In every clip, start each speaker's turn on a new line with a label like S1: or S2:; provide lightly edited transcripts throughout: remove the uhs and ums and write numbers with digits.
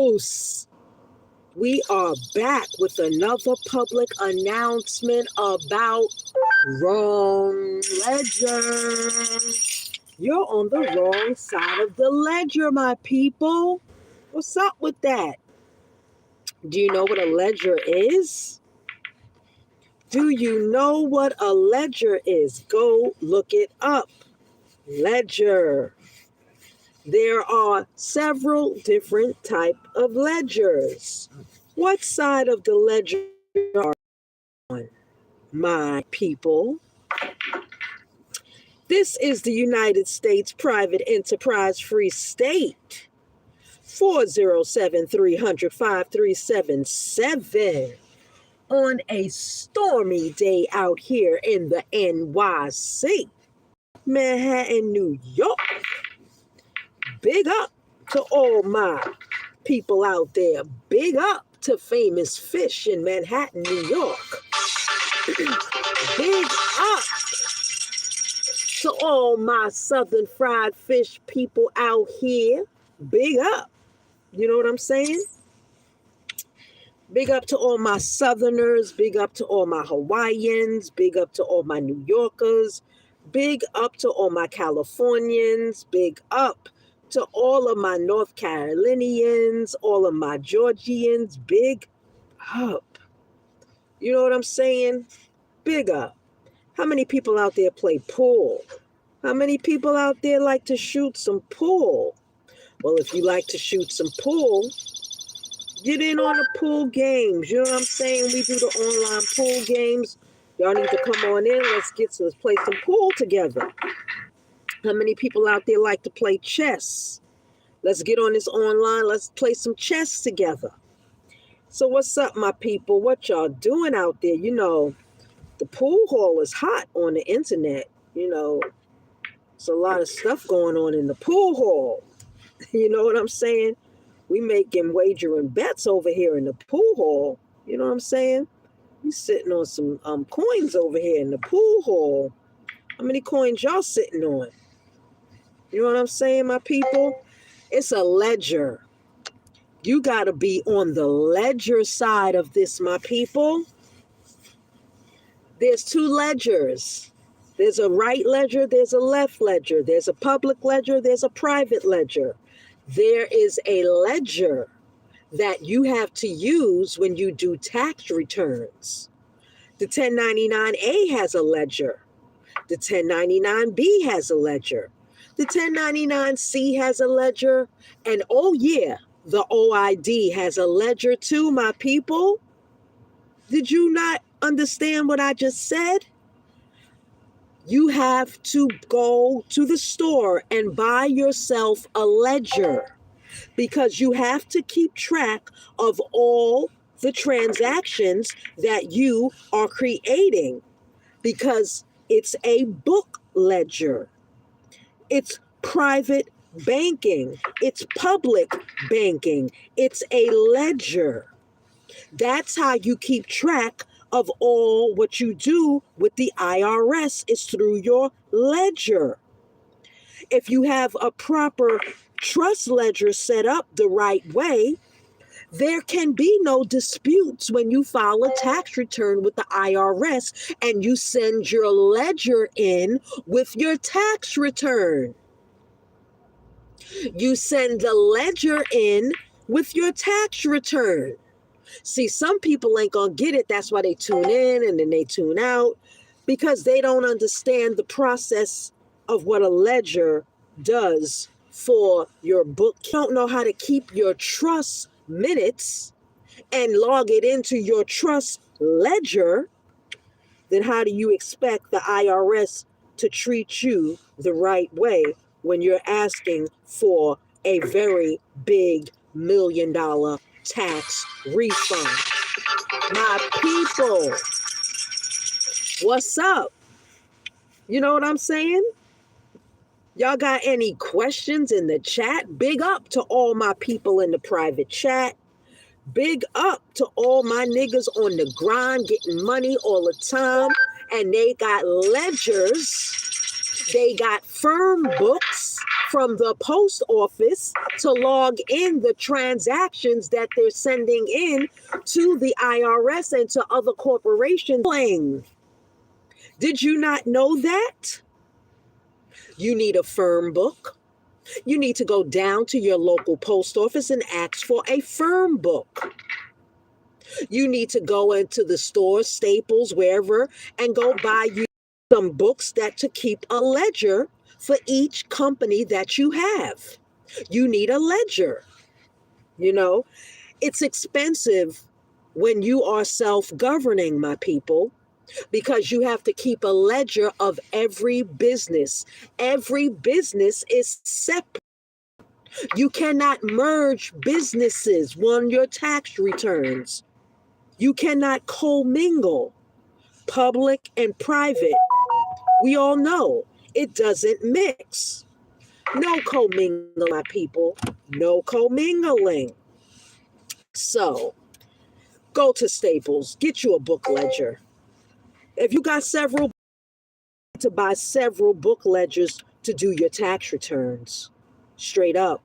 S1: hosts. We are back with another public announcement about Wrong Ledger. You're on the wrong side of the ledger, my people. What's up with that? Do you know what a ledger is? Do you know what a ledger is? Go look it up. Ledger. There are several different types of ledgers. What side of the ledger are you on, my people? This is the United States Private Enterprise Free State. 407-300-5377. On a stormy day out here in the NYC, Manhattan, New York. Big up to all my people out there. Big up to Famous Fish in Manhattan, New York. Big up to all my Southern Fried Fish people out here. Big up. You know what I'm saying? Big up to all my Southerners. Big up to all my Hawaiians. Big up to all my New Yorkers. Big up to all my Californians. Big up to all of my North Carolinians, all of my Georgians. Big up. You know what I'm saying? Big up. How many people out there play pool? How many people out there like to shoot some pool? Well, if you like to shoot some pool, get in on the pool games. You know what I'm saying? We do the online pool games. Y'all need to come on in. Let's play some pool together. How many people out there like to play chess? Let's get on this online. Let's play some chess together. So what's up, my people? What y'all doing out there? You know, the pool hall is hot on the internet. You know, there's a lot of stuff going on in the pool hall. You know what I'm saying? We making wagering bets over here in the pool hall. You know what I'm saying? We sitting on some coins over here in the pool hall. How many coins y'all sitting on? You know what I'm saying, my people? It's a ledger. You got to be on the ledger side of this, my people. There's two ledgers. There's a right ledger, there's a left ledger. There's a public ledger, there's a private ledger. There is a ledger that you have to use when you do tax returns. The 1099-A has a ledger. The 1099-B has a ledger. The 1099-C has a ledger. And oh yeah, the OID has a ledger too, my people. Did you not understand what I just said? You have to go to the store and buy yourself a ledger because you have to keep track of all the transactions that you are creating because it's a book ledger. It's private banking. It's public banking. It's a ledger. That's how you keep track of all what you do with the IRS is through your ledger. If you have a proper trust ledger set up the right way, there can be no disputes when you file a tax return with the IRS and you send your ledger in with your tax return. You send the ledger in with your tax return. See, some people ain't gonna get it. That's why they tune in and then they tune out because they don't understand the process of what a ledger does for your book. You don't know how to keep your trust minutes and log it into your trust ledger, then how do you expect the IRS to treat you the right way when you're asking for a very big $1 million tax refund? My people, what's up? You know what I'm saying? Y'all got any questions in the chat? Big up to all my people in the private chat. Big up to all my niggas on the grind getting money all the time. And they got ledgers. They got firm books from the post office to log in the transactions that they're sending in to the IRS and to other corporations. Did you not know that? You need a firm book. You need to go down to your local post office and ask for a firm book. You need to go into the store, Staples, wherever, and go buy you some books that to keep a ledger for each company that you have. You need a ledger. You know, it's expensive when you are self-governing, my people, because you have to keep a ledger of every business. Every business is separate. You cannot merge businesses on your tax returns. You cannot commingle public and private. We all know it doesn't mix. No commingling, my people. No commingling. So go to Staples, get you a book ledger. If you got several, to buy several book ledgers to do your tax returns. Straight up.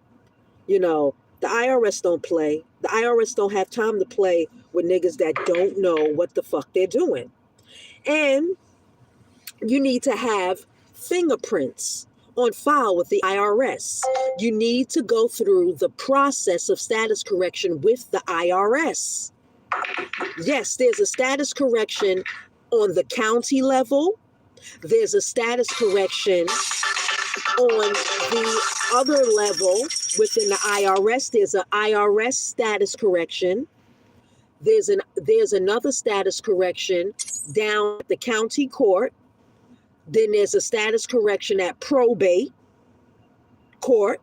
S1: You know, the IRS don't play. The IRS don't have time to play with niggas that don't know what the fuck they're doing. And you need to have fingerprints on file with the IRS. You need to go through the process of status correction with the IRS. Yes, there's a status correction on the county level. There's a status correction on the other level within the IRS. There's an IRS status correction. There's another status correction down at the county court. Then there's a status correction at probate court.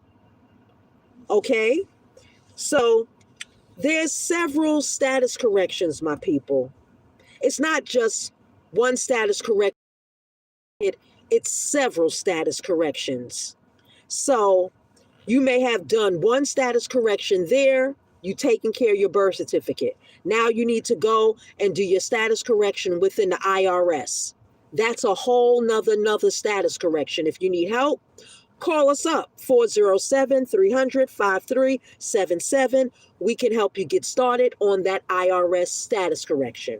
S1: Okay? So there's several status corrections, my people. It's not just one status correction. It's several status corrections. So you may have done one status correction there. You taking care of your birth certificate. Now you need to go and do your status correction within the IRS. That's a whole nother status correction. If you need help, call us up, 407-300-5377. We can help you get started on that IRS status correction,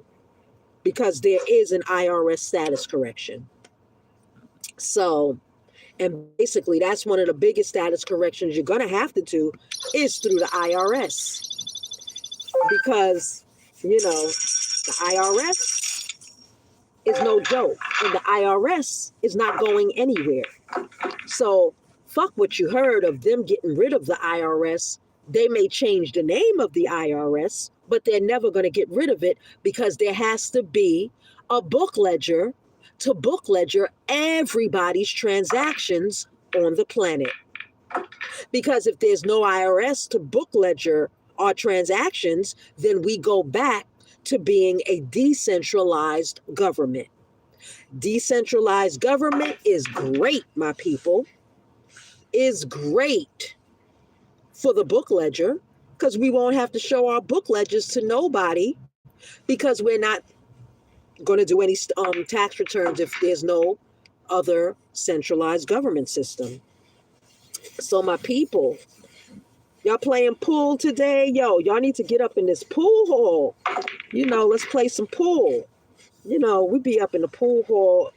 S1: because there is an IRS status correction. So, and basically that's one of the biggest status corrections you're going to have to do is through the IRS. Because, you know, the IRS is no joke, and the IRS is not going anywhere. So fuck what you heard of them getting rid of the IRS. They may change the name of the IRS, but they're never going to get rid of it, because there has to be a book ledger to book ledger everybody's transactions on the planet. Because if there's no IRS to book ledger our transactions, then we go back to being a decentralized government. Decentralized government is great, my people. Is great for the book ledger, because we won't have to show our book ledgers to nobody, because we're not going to do any tax returns if there's no other centralized government system. So my people, y'all playing pool today? Yo, y'all need to get up in this pool hall. You know, let's play some pool. You know, we be up in the pool hall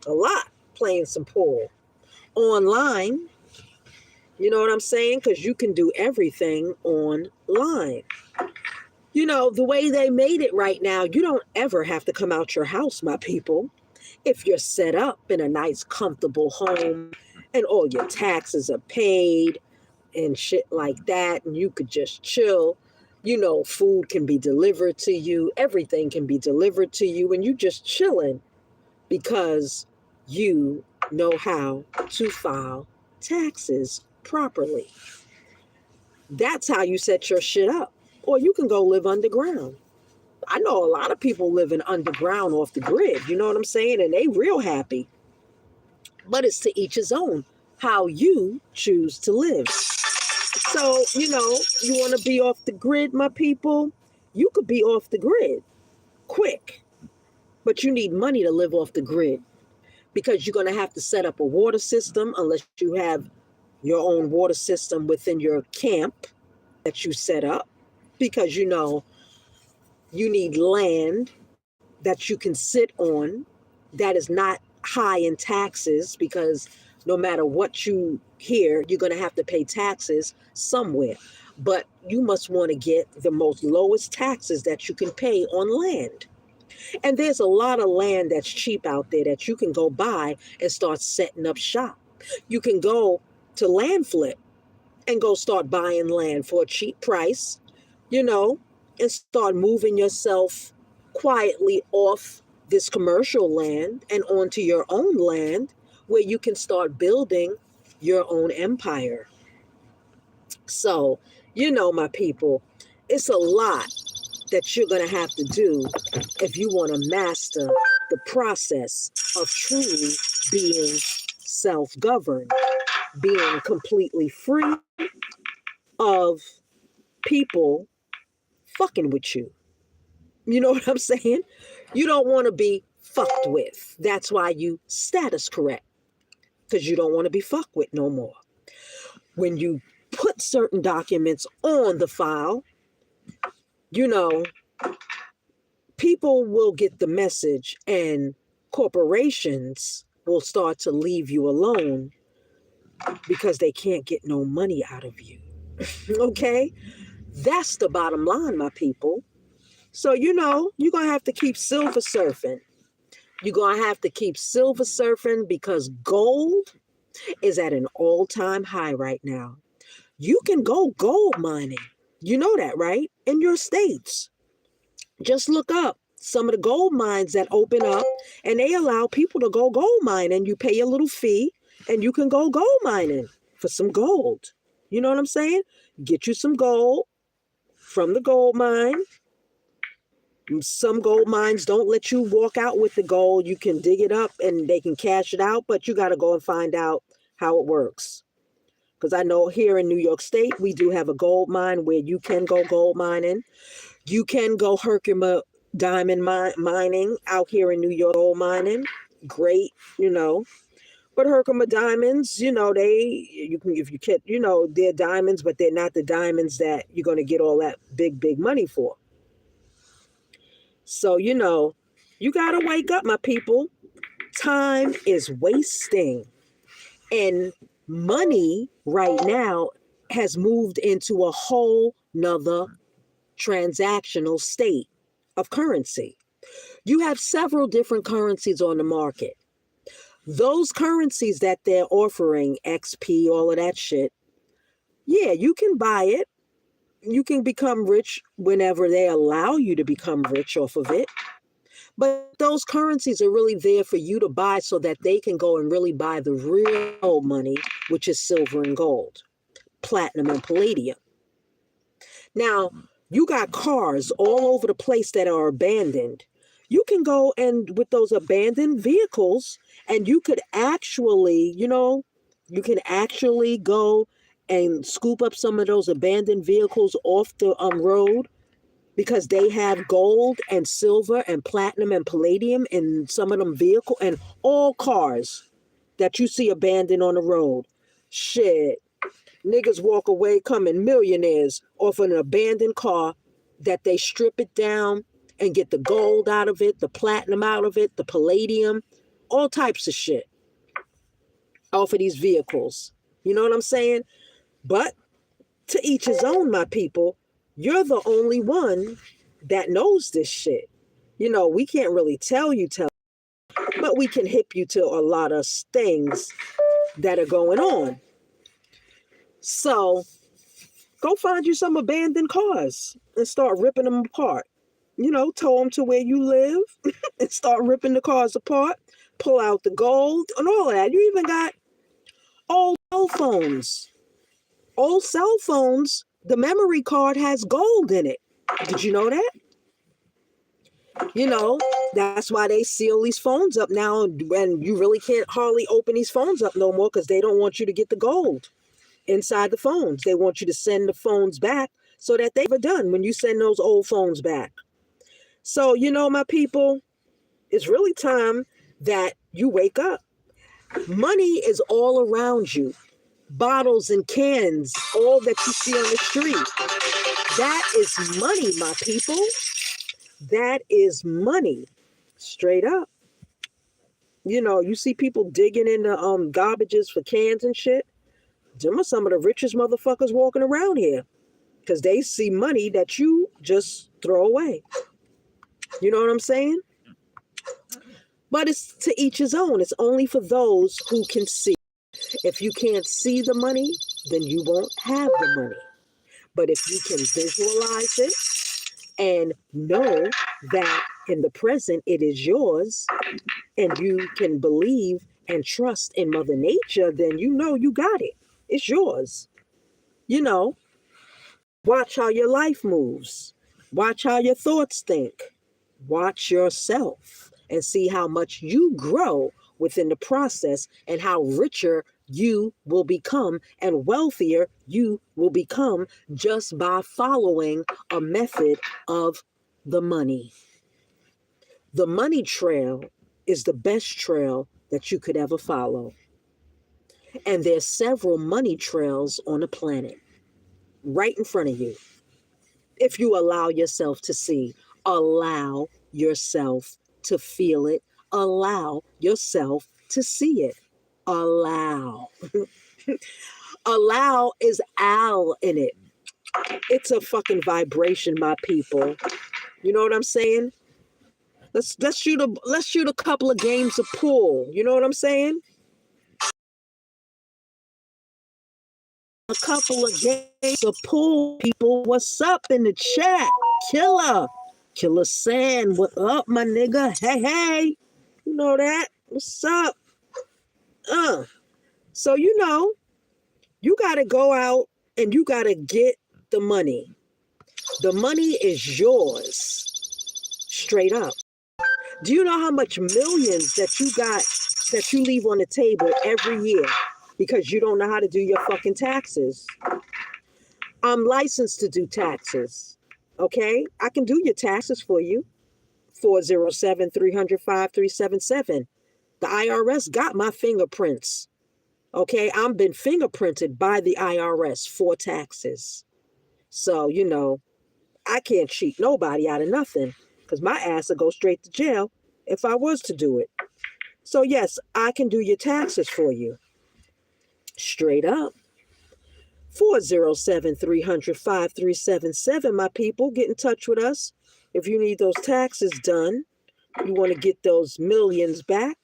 S1: a lot playing some pool. Online, you know what I'm saying? Because you can do everything online. You know, the way they made it right now, you don't ever have to come out your house, my people. If you're set up in a nice, comfortable home and all your taxes are paid and shit like that, and you could just chill, you know, food can be delivered to you, everything can be delivered to you, and you just chilling because you know how to file taxes properly. That's how you set your shit up. Or you can go live underground. I know a lot of people living underground off the grid, you know what I'm saying? And they real happy. But it's to each his own, how you choose to live. So, you know, you want to be off the grid, my people? You could be off the grid quick. But you need money to live off the grid, because you're going to have to set up a water system unless you have your own water system within your camp that you set up, because you need land that you can sit on that is not high in taxes, because no matter what you hear, you're going to have to pay taxes somewhere. But you must want to get the most lowest taxes that you can pay on land. And there's a lot of land that's cheap out there that you can go buy and start setting up shop. You can go to land flip and go start buying land for a cheap price, you know, and start moving yourself quietly off this commercial land and onto your own land where you can start building your own empire. So, my people, it's a lot that you're going to have to do if you want to master the process of truly being self governed, being completely free of people fucking with you. You know what I'm saying? You don't want to be fucked with. That's why you status correct, because you don't want to be fucked with no more. When you put certain documents on the file, people will get the message and corporations will start to leave you alone because they can't get no money out of you. Okay? That's the bottom line, my people. So, you're going to have to keep silver surfing. You're going to have to keep silver surfing because gold is at an all-time high right now. You can go gold mining. You know that, right? In your states. Just look up some of the gold mines that open up and they allow people to go gold mine, and you pay a little fee and you can go gold mining for some gold. You know what I'm saying? Get you some gold from the gold mine. Some gold mines don't let you walk out with the gold. You can dig it up and they can cash it out, but you got to go and find out how it works. Because I know here in New York State, we do have a gold mine where you can go gold mining. You can go Herkimer diamond mining out here in New York, gold mining. Great, But Herkimer diamonds, you can, if you can, they're diamonds, but they're not the diamonds that you're going to get all that big money for. So, you got to wake up, my people. Time is wasting. And money right now has moved into a whole nother transactional state of currency. You have several different currencies on the market. Those currencies that they're offering, XP, all of that shit, yeah, you can buy it. You can become rich whenever they allow you to become rich off of it. But those currencies are really there for you to buy so that they can go and really buy the real money, which is silver and gold, platinum and palladium. Now, you got cars all over the place that are abandoned. You can go and with those abandoned vehicles, and you could actually, go and scoop up some of those abandoned vehicles off the road, because they have gold and silver and platinum and palladium in some of them vehicles, and all cars that you see abandoned on the road. Shit. Niggas walk away coming millionaires off an abandoned car that they strip it down and get the gold out of it, the platinum out of it, the palladium, all types of shit off of these vehicles. You know what I'm saying? But to each his own, my people. You're the only one that knows this shit. We can't really tell you, but we can hip you to a lot of things that are going on. So go find you some abandoned cars and start ripping them apart. Tow them to where you live and start ripping the cars apart, pull out the gold and all of that. You even got old cell phones. Old cell phones, the memory card has gold in it. Did you know that? That's why they seal these phones up now, and you really can't hardly open these phones up no more because they don't want you to get the gold inside the phones. They want you to send the phones back so that they've done when you send those old phones back. So, my people, it's really time that you wake up. Money is all around you. bottles and cans, all that you see on the street. That is money, my people. That is money. Straight up. You know, you see people digging in the garbages for cans and shit. Them are some of the richest motherfuckers walking around here. Because they see money that you just throw away. You know what I'm saying? But it's to each his own. It's only for those who can see. If you can't see the money, then you won't have the money. But if you can visualize it and know that in the present it is yours, and you can believe and trust in Mother Nature, then you know you got it. It's yours. You know, watch how your life moves. Watch how your thoughts think. Watch yourself and see how much you grow within the process and how richer you will become and wealthier you will become just by following a method of the money. The money trail is the best trail that you could ever follow. And there's several money trails on the planet right in front of you. If you allow yourself to see, allow yourself to feel it, allow yourself to see it. Allow. Allow is al in it. It's a fucking vibration, my people. You know what I'm saying? Let's shoot a couple of games of pool. You know what I'm saying? A couple of games of pool, people. What's up in the chat? Killer Sand, what up, my nigga? Hey. You know that? What's up? So you know, you gotta go out and you gotta get the money. The money is yours. Straight up. Do you know how much millions that you leave on the table every year because you don't know how to do your fucking taxes? I'm licensed to do taxes. Okay? I can do your taxes for you. 407-300-5377. The IRS got my fingerprints. Okay? I've been fingerprinted by the IRS for taxes. So, you know, I can't cheat nobody out of nothing because my ass will go straight to jail if I was to do it. So, yes, I can do your taxes for you. Straight up. 407-300-5377, my people. Get in touch with us. If you need those taxes done, you want to get those millions back,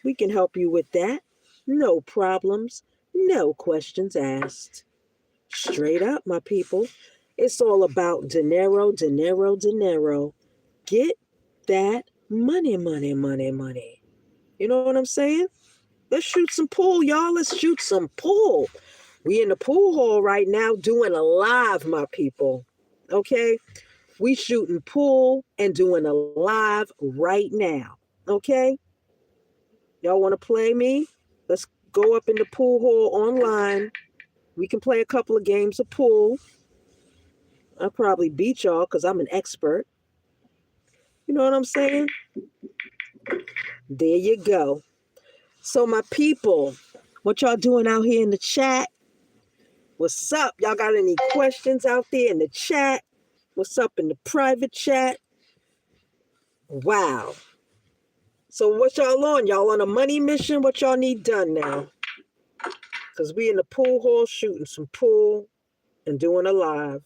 S1: we can help you with that. No problems. No questions asked. Straight up, my people. It's all about dinero, dinero, dinero. Get that money, money, money, money. You know what I'm saying? Let's shoot some pool, y'all. Let's shoot some pool. We in the pool hall right now doing a live, my people. Okay? We shooting pool and doing a live right now. Okay? Y'all want to play me? Let's go up in the pool hall online. We can play a couple of games of pool. I'll probably beat y'all because I'm an expert. You know what I'm saying? There you go. So my people, what y'all doing out here in the chat? What's up? Y'all got any questions out there in the chat? What's up in the private chat? Wow. So what y'all on? Y'all on a money mission? What y'all need done now? Because we in the pool hall shooting some pool and doing a live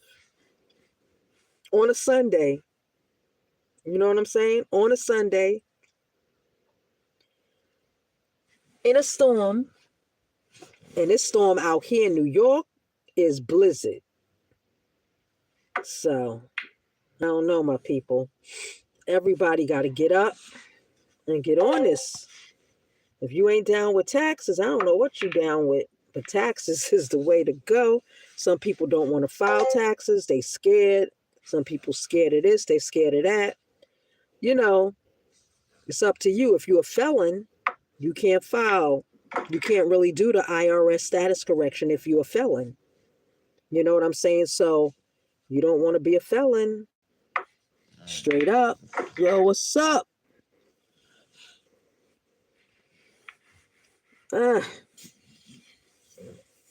S1: on a Sunday. You know what I'm saying? On a Sunday in a storm. And this storm out here in New York is blizzard. So, I don't know, my people. Everybody got to get up and get on this. If you ain't down with taxes, I don't know what you down with. But taxes is the way to go. Some people don't want to file taxes. They scared. Some people scared of this. They scared of that. You know, it's up to you. If you're a felon, you can't file. You can't really do the IRS status correction if you're a felon. You know what I'm saying? So you don't want to be a felon. Straight up. Yo, what's up?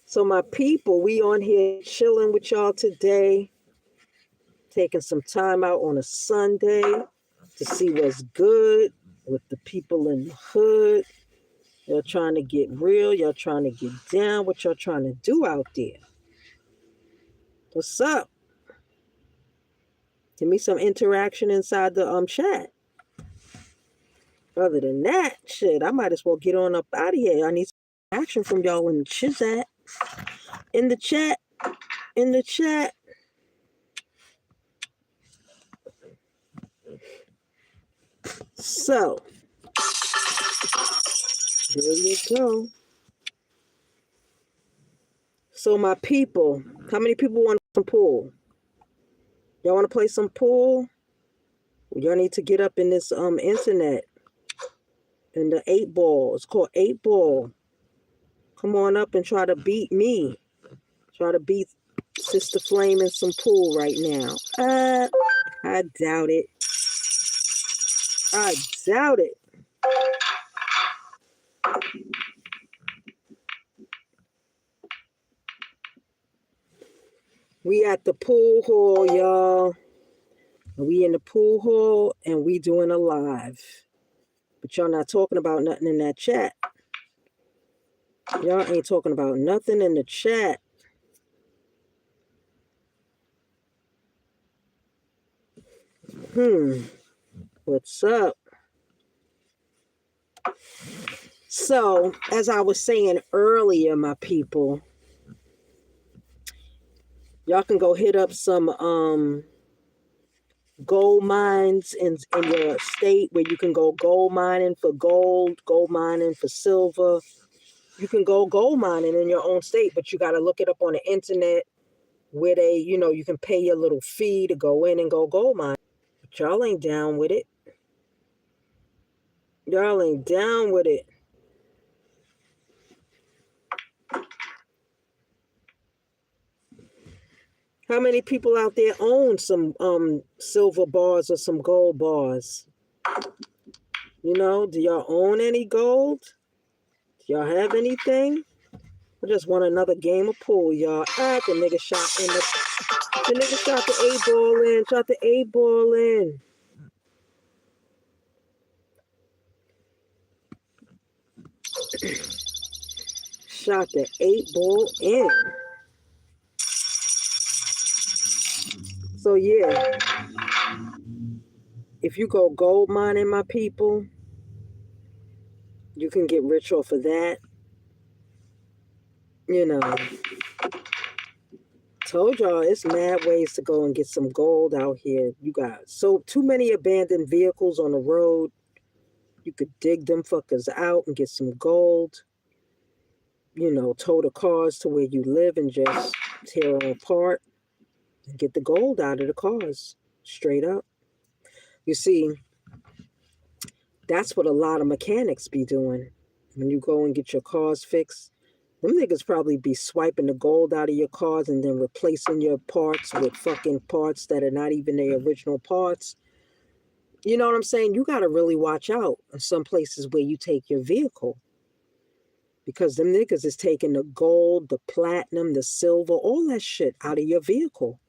S1: So my people, we on here chilling with y'all today, taking some time out on a Sunday to see what's good with the people in the hood. Y'all trying to get real, y'all trying to get down, what y'all trying to do out there? What's up? Give me some interaction inside the chat. Other than that, shit, I might as well get on up out of here. I need some action from y'all in the chat. In the chat. In the chat. So, there you go. So my people, how many people want some pool? Y'all want to play some pool? Y'all need to get up in this internet. In the 8-ball. It's called 8-ball. Come on up and try to beat me. Try to beat Sister Flame in some pool right now. I doubt it. I doubt it. We at the pool hall, y'all. We in the pool hall and we doing a live. But y'all not talking about nothing in that chat. Y'all ain't talking about nothing in the chat. What's up? So, as I was saying earlier, my people, y'all can go hit up some gold mines in your state where you can go gold mining for gold mining for silver. You can go gold mining in your own state, but you got to look it up on the internet where they, you can pay your little fee to go in and go gold mine. But y'all ain't down with it. Y'all ain't down with it. How many people out there own some silver bars or some gold bars? Do y'all own any gold? Do y'all have anything? I just want another game of pool, y'all. The nigga shot in the nigga shot the 8-ball in. Shot the 8-ball in. Shot the 8-ball in. So yeah. If you go gold mining, my people, you can get rich off of that. Told y'all it's mad ways to go and get some gold out here. You got too many abandoned vehicles on the road. You could dig them fuckers out and get some gold. Tow the cars to where you live and just tear them apart and get the gold out of the cars. Straight up. You see, that's what a lot of mechanics be doing. When you go and get your cars fixed, them niggas probably be swiping the gold out of your cars and then replacing your parts with fucking parts that are not even the original parts. You know what I'm saying? You got to really watch out in some places where you take your vehicle. Because them niggas is taking the gold, the platinum, the silver, all that shit out of your vehicle.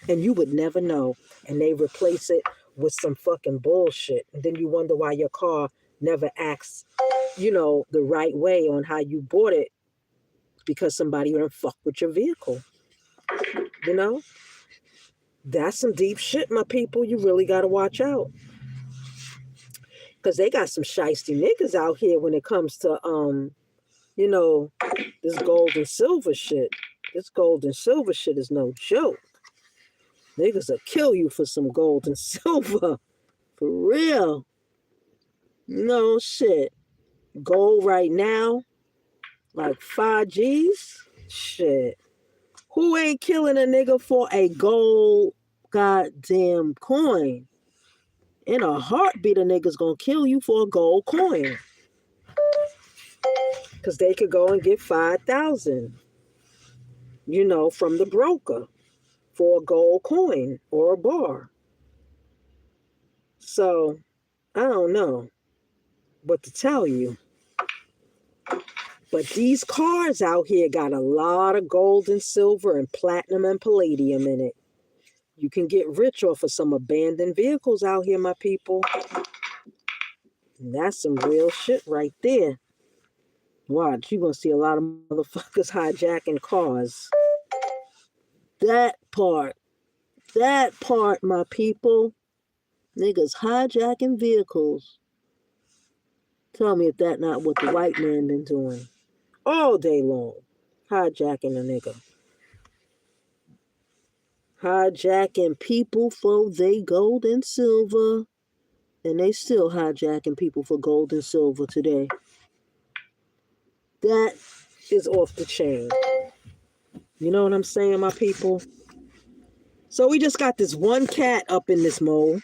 S1: And you would never know. And they replace it with some fucking bullshit. And then you wonder why your car never acts, the right way on how you bought it. Because somebody done fuck with your vehicle. That's some deep shit, my people. You really got to watch out. Because they got some shiesty niggas out here when it comes to, this gold and silver shit. This gold and silver shit is no joke. Niggas will kill you for some gold and silver. For real. No shit. Gold right now, like 5 G's? Shit. Who ain't killing a nigga for a gold goddamn coin? In a heartbeat, a nigga's gonna kill you for a gold coin. Because they could go and get 5,000, from the broker for a gold coin or a bar. So, I don't know what to tell you. But these cars out here got a lot of gold and silver and platinum and palladium in it. You can get rich off of some abandoned vehicles out here, my people. And that's some real shit right there. Watch, you're going to see a lot of motherfuckers hijacking cars. That part, my people. Niggas hijacking vehicles. Tell me if that's not what the white man been doing. All day long. Hijacking a nigga. Hijacking people for they gold and silver. And they still hijacking people for gold and silver today. That is off the chain. You know what I'm saying, my people? So we just got this one cat up in this mole.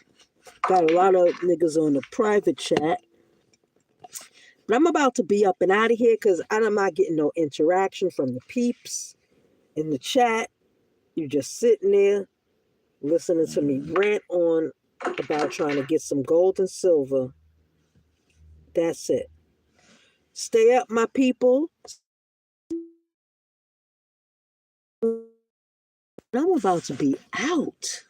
S1: Got a lot of niggas on the private chat. But I'm about to be up and out of here because I'm not getting no interaction from the peeps in the chat. You're just sitting there listening to me rant on about trying to get some gold and silver. That's it. Stay up, my people. I'm about to be out.